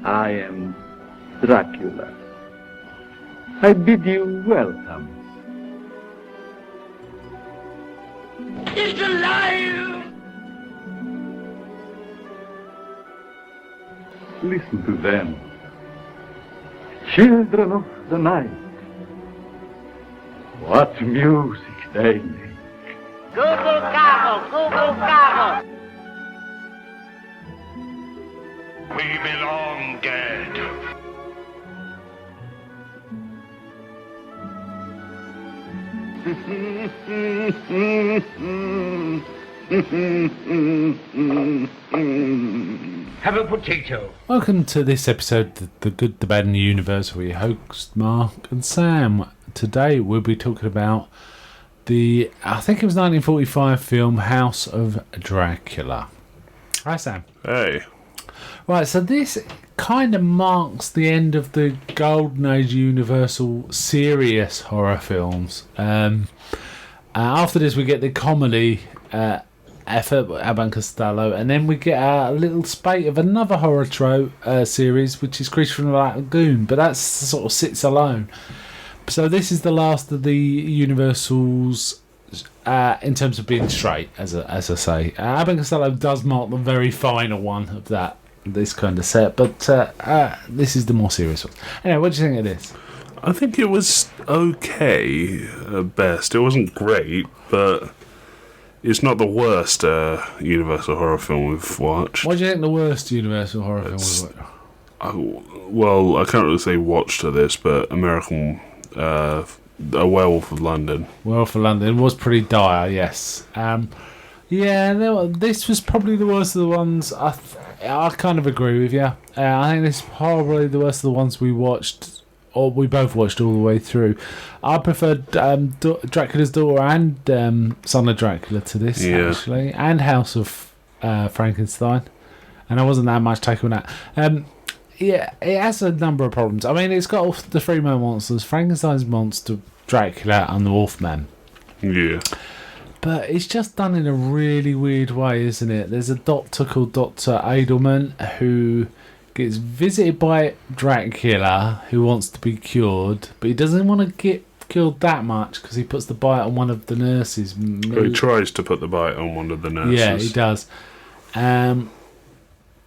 I am Dracula. I bid you welcome. It's alive! Listen to them. Children of the night. What music they make. Google gobble, Google gobble. We belong dead. Have a potato. Welcome to this episode of The Good, the Bad and the Universe with your hosts Mark and Sam. Today we'll be talking about I think it was 1945 film House of Dracula. Hi Sam. Hey. Right, so this kind of marks the end of the golden age Universal serious horror films. After this we get the comedy effort by Abbott and Costello, and then we get a little spate of another horror series, which is Creature from the Black Lagoon, but that sort of sits alone. So this is the last of the Universals in terms of being straight, as I say. Abbott and Costello does mark the very final one of this kind of set, but this is the more serious one. Anyway, what do you think of this? I think it was okay at best. It wasn't great, but it's not the worst Universal horror film we've watched. What do you think the worst Universal horror film we've watched? Well, I can't really say watched to this, but American... A Werewolf of London. Werewolf of London was pretty dire, yes. This was probably the worst of the ones. I kind of agree with you. I think this is probably the worst of the ones we watched, or we both watched all the way through. I preferred Dracula's Daughter and Son of Dracula to this, actually, and House of Frankenstein. And I wasn't that much taken on that. Yeah, it has a number of problems. I mean, it's got all the three main monsters: Frankenstein's monster, Dracula, and the Wolfman. Yeah. But it's just done in a really weird way, isn't it? There's a doctor called Dr. Edelman who gets visited by Dracula, who wants to be cured, but he doesn't want to get cured that much because he puts the bite on one of the nurses. Well, he tries to put the bite on one of the nurses. Yeah, he does.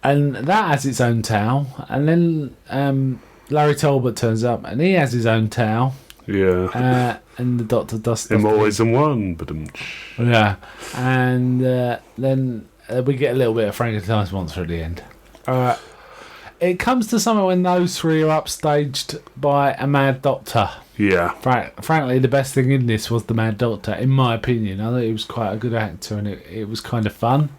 And that has its own towel. And then Larry Talbot turns up, and he has his own towel. Yeah. And the doctor does stuff. Him always in one, but yeah. And then we get a little bit of Frankenstein's monster at the end. It comes to something when those three are upstaged by a mad doctor. Yeah. Frankly, the best thing in this was the mad doctor, in my opinion. I thought he was quite a good actor, and it was kind of fun.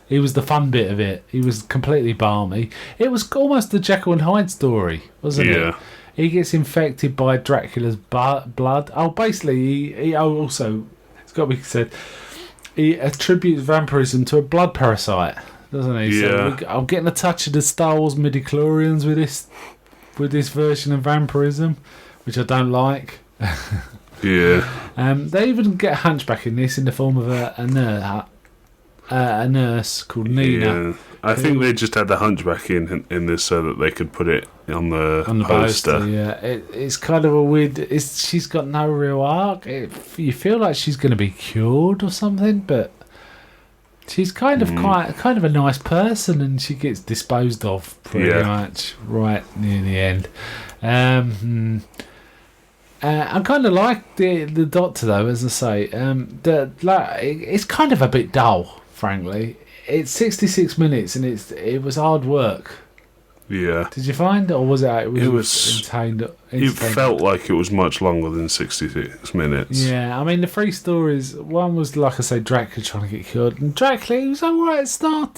He was the fun bit of it. He was completely balmy. It was almost the Jekyll and Hyde story, wasn't it? Yeah. He gets infected by Dracula's blood. Oh, basically, he also, it's got to be said, he attributes vampirism to a blood parasite, doesn't he? Yeah. So I'm getting a touch of the Star Wars midichlorians with this version of vampirism, which I don't like. Yeah. They even get a hunchback in this in the form of a nurse called Nina. Yeah. I think they just had the hunchback in this so that they could put it on the poster. Yeah, it's kind of a weird. She's got no real arc. You feel like she's going to be cured or something, but she's kind of kind of a nice person, and she gets disposed of pretty much right near the end. I kind of like the Doctor though, as I say. It's kind of a bit dull. Frankly, it's 66 minutes and it was hard work. Yeah. Did you find, or was it was entertained? It felt like it was much longer than 66 minutes. Yeah, I mean the three stories. One was like I say, Dracula trying to get cured, and Dracula he was alright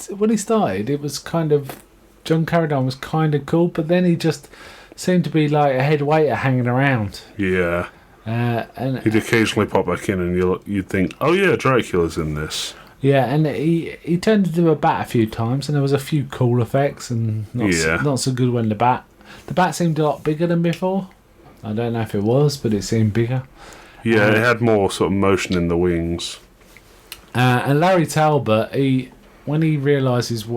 when he started. It was kind of John Carradine was kind of cool, but then he just seemed to be like a head waiter hanging around. Yeah. And he'd occasionally pop back in, and you'd think, oh yeah, Dracula's in this. Yeah, and he turned into a bat a few times, and there was a few cool effects, and not so good when the bat seemed a lot bigger than before. I don't know if it was, but it seemed bigger. Yeah, it had more sort of motion in the wings. And Larry Talbot, when he realises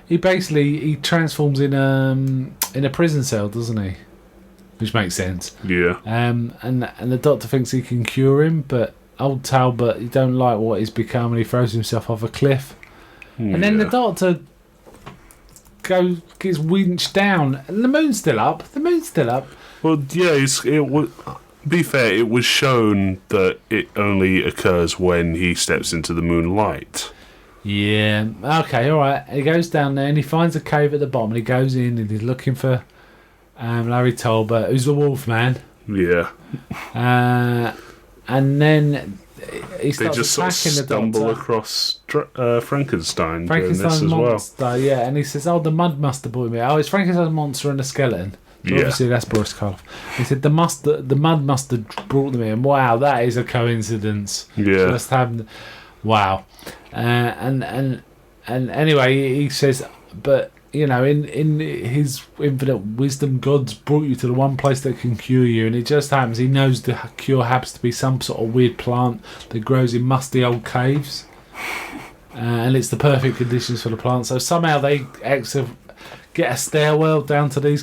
he transforms in a prison cell, doesn't he? Which makes sense. Yeah. And the doctor thinks he can cure him, but old Talbot, he don't like what he's become, and he throws himself off a cliff. And then the doctor gets winched down, and the moon's still up. Well, yeah, be fair, it was shown that it only occurs when he steps into the moonlight. Yeah, okay, alright. He goes down there and he finds a cave at the bottom, and he goes in and he's looking for Larry Talbot, who's the wolf man. Yeah. And then he starts they just sort of stumble across Frankenstein during this as monster, well. Yeah, and he says, "Oh, the mud must have brought me." Oh, it's Frankenstein's monster and a skeleton. So Yeah. obviously that's Boris Karloff. He said the mud must have brought them in. Wow, that is a coincidence. Yeah. Just happened. Wow. And anyway, he says, but you know, in his infinite wisdom, God's brought you to the one place that can cure you, and it just happens. He knows the cure happens to be some sort of weird plant that grows in musty old caves, and it's the perfect conditions for the plant. So somehow they get a stairwell down to these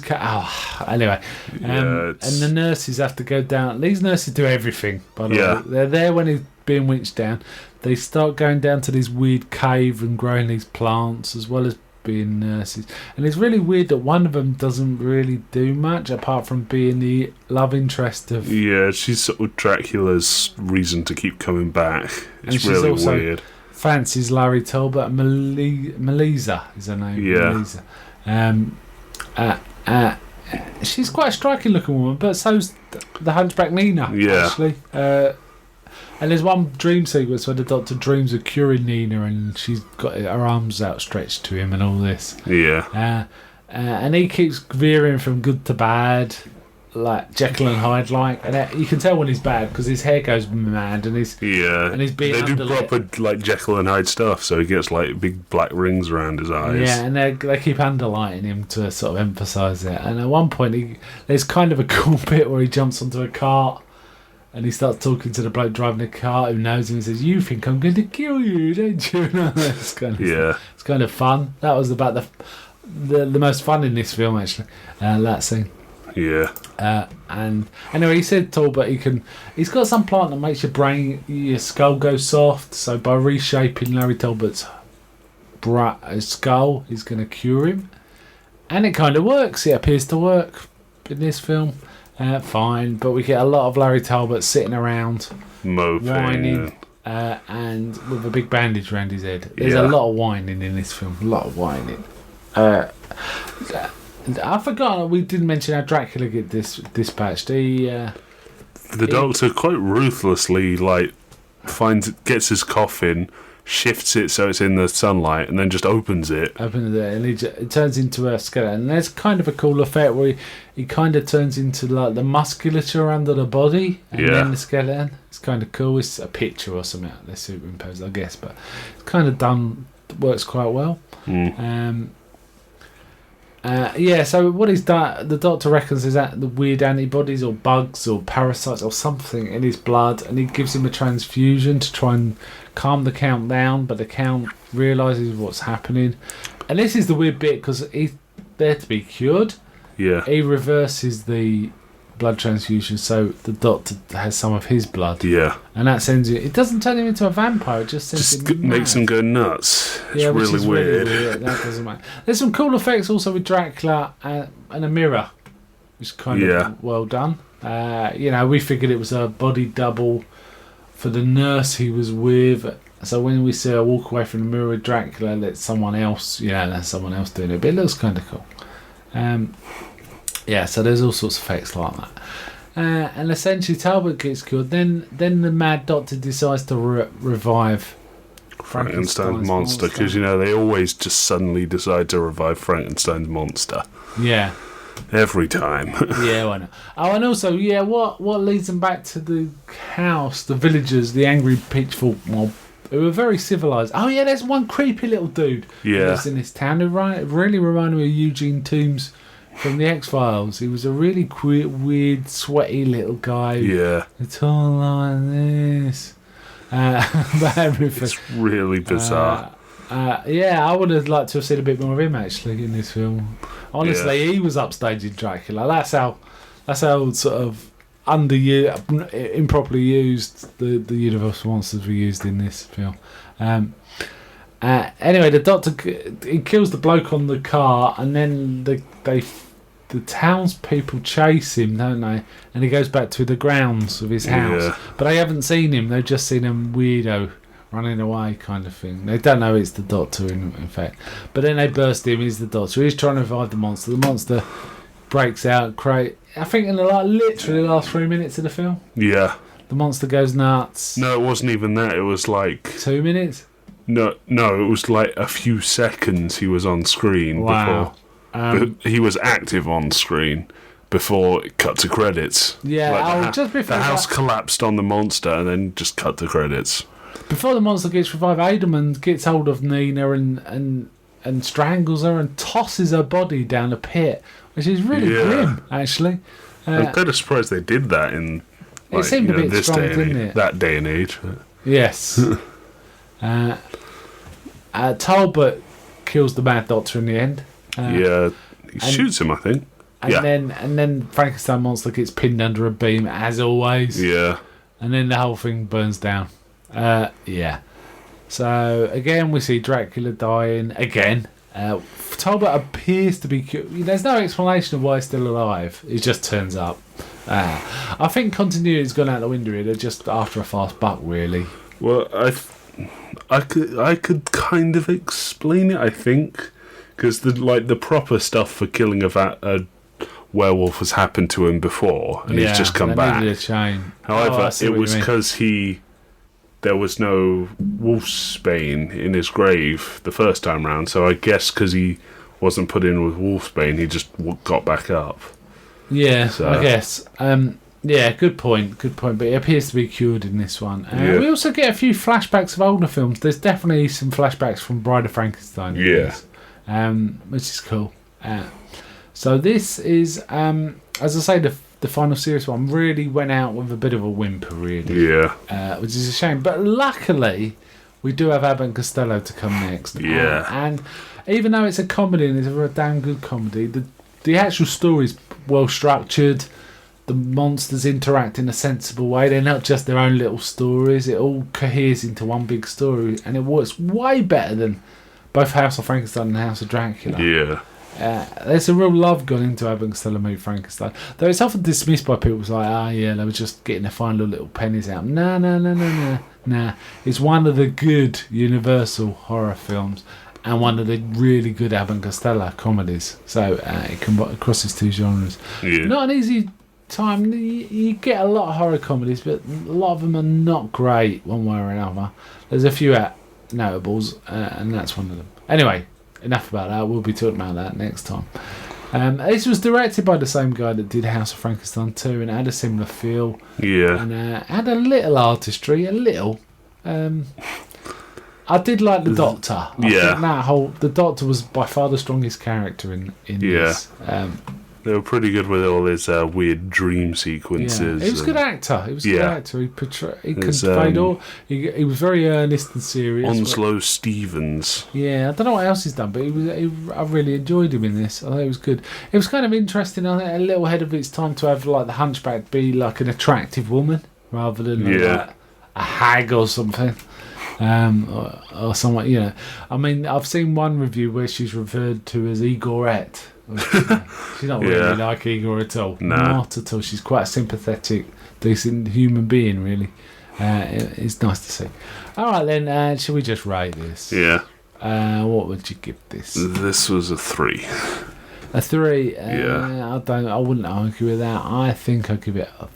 anyway, and the nurses have to go down. These nurses do everything, by the way. They're there when he's being winched down. They start going down to this weird cave and growing these plants as well as being nurses. And it's really weird that one of them doesn't really do much apart from being the love interest of... Yeah, she's sort of Dracula's reason to keep coming back. It's really weird. Fancies Larry Talbot. Melisa is her name. Yeah. Melisa. She's quite a striking looking woman, but so's the Hunchback Nina, actually. And there's one dream sequence where the doctor dreams of curing Nina, and she's got her arms outstretched to him and all this. Yeah. And he keeps veering from good to bad, like Jekyll and Hyde like. And you can tell when he's bad because his hair goes mad and he's being they do proper like Jekyll and Hyde stuff, so he gets like big black rings around his eyes. Yeah, and they keep underlighting him to sort of emphasise it. And at one point, there's kind of a cool bit where he jumps onto a cart. And he starts talking to the bloke driving the car who knows him and says, "You think I'm going to kill you, don't you?" It's kind of, it's kind of fun. That was about the most fun in this film, actually. That scene. Yeah. And anyway, he said Talbot he's got some plant that makes your skull go soft. So by reshaping Larry Talbot's skull, he's going to cure him. And it kind of works. It appears to work in this film. Fine, but we get a lot of Larry Talbot sitting around, moping, whining, and with a big bandage around his head. There's a lot of whining in this film. A lot of whining. I forgot we didn't mention how Dracula gets dispatched. The doctor quite ruthlessly gets his coffin, shifts it so it's in the sunlight, and then just opens it. And it turns into a skeleton. And there's kind of a cool effect where he kind of turns into like the musculature under the body and then the skeleton. It's kind of cool. It's a picture or something they're superimposed, I guess, but it's kind of done, works quite well. So what he's done, the doctor reckons, is that the weird antibodies or bugs or parasites or something in his blood, and he gives him a transfusion to try and calm the Count down, but the Count realises what's happening. And this is the weird bit, because he's there to be cured. Yeah. He reverses the blood transfusion so the doctor has some of his blood. Yeah. And that sends it doesn't turn him into a vampire, it just sends him makes him go nuts. It's which is weird. Really weird. That doesn't matter. There's some cool effects also with Dracula and a mirror, which is kind of well done. We figured it was a body double for the nurse he was with. So when we see her walk away from the mirror with Dracula, that's someone else. That's someone else doing it. But it looks kind of cool. So there's all sorts of effects like that. And essentially Talbot gets killed. Then the Mad Doctor decides to revive Frankenstein's monster, because they always just suddenly decide to revive Frankenstein's monster. Yeah. Every time. Yeah, why not? Oh, and also, what leads them back to the house, the villagers, the angry pitchfork mob, who are very civilised. Oh yeah, there's one creepy little dude who lives in this town who really reminded me of Eugene Toombs from the X-Files. He was a really weird, sweaty little guy. Yeah. It's all like this. But everything. It's really bizarre. Yeah, I would have liked to have seen a bit more of him actually in this film. Honestly, he was upstaging Dracula. That's how sort of improperly used the Universal monsters were used in this film. Anyway, the Doctor he kills the bloke on the car, and then the townspeople chase him, don't they? And he goes back to the grounds of his house, but they haven't seen him. They've just seen a weirdo running away, kind of thing. They don't know it's the Doctor, in fact. But then they burst him. He's the Doctor. He's trying to revive the monster. The monster breaks out. I think in literally the last 3 minutes of the film. Yeah. The monster goes nuts. No, it wasn't even that. It was like 2 minutes. No, it was like a few seconds he was on screen Wow. before. He was active on screen before it cut to credits. Yeah, like just before the house collapsed on the monster and then just cut to credits. Before the monster gets revived, Edelman gets hold of Nina and strangles her and tosses her body down a pit, which is really grim, actually. I'm kind of surprised they did that in it seemed a bit this strong, day and didn't age, it? that day and age. Yes. Talbot kills the Mad Doctor in the end. He shoots him, I think. And then Frankenstein monster gets pinned under a beam, as always. Yeah. And then the whole thing burns down. So again, we see Dracula dying again. Talbot appears to be. There's no explanation of why he's still alive. He just turns up. I think continuity's gone out the window here. They're just after a fast buck, really. Well, I could kind of explain it, I think, because the proper stuff for killing a werewolf has happened to him before, and he's just come back. Needed a chain. However, it was because there was no wolfsbane in his grave the first time round, so I guess because he wasn't put in with wolfsbane, he just got back up. Yeah, so. I guess. Good point. But he appears to be cured in this one. We also get a few flashbacks of older films. There's definitely some flashbacks from Bride of Frankenstein. Which is cool. So this is, as I say, the final series one really went out with a bit of a whimper, really. Yeah. Which is a shame. But luckily, we do have Abbott and Costello to come next. Yeah. And even though it's a comedy, and it's a damn good comedy, the actual story's well structured. The monsters interact in a sensible way. They're not just their own little stories. It all coheres into one big story, and it works way better than both House of Frankenstein and House of Dracula. Yeah. There's a real love gone into Abbott and Costello Meet Frankenstein. Though it's often dismissed by people. It's like, they were just getting their final little pennies out. Nah. It's one of the good Universal horror films and one of the really good Abbott and Costello comedies. So it crosses two genres. Yeah. Not an easy time. You get a lot of horror comedies, but a lot of them are not great one way or another. There's a few notables, and that's one of them. Anyway, enough about that. We'll be talking about that next time. This was directed by the same guy that did House of Frankenstein 2, and it had a similar feel. Yeah. And had a little artistry, a little. I did like the Doctor. I think the Doctor was by far the strongest character in this. They were pretty good with all his weird dream sequences. He was a good actor. He conveyed all. He was very earnest and serious. Onslow Stevens. Yeah, I don't know what else he's done, but I really enjoyed him in this. I thought it was good. It was kind of interesting. I think a little ahead of its time to have like the Hunchback be like an attractive woman rather than like a hag or something. Or someone, I mean, I've seen one review where she's referred to as Igorette. She's not really like Igor at all. No. Not at all. She's quite a sympathetic, decent human being, really. It's nice to see. All right, then, shall we just rate this? Yeah. What would you give this? This was a 3. A 3? I wouldn't argue with that. I think I'd give it a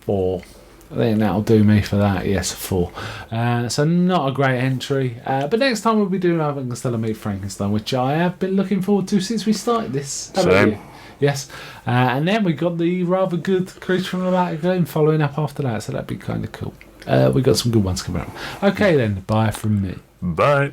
4. I think that'll do me for that. Yes, a 4. So not a great entry. But next time we'll be doing Abbott and Costello Meet Frankenstein, which I have been looking forward to since we started this. How about you? Yes. And then we got the rather good Creature from the Black Lagoon following up after that, so that'd be kind of cool. We got some good ones coming up. Okay then, bye from me. Bye.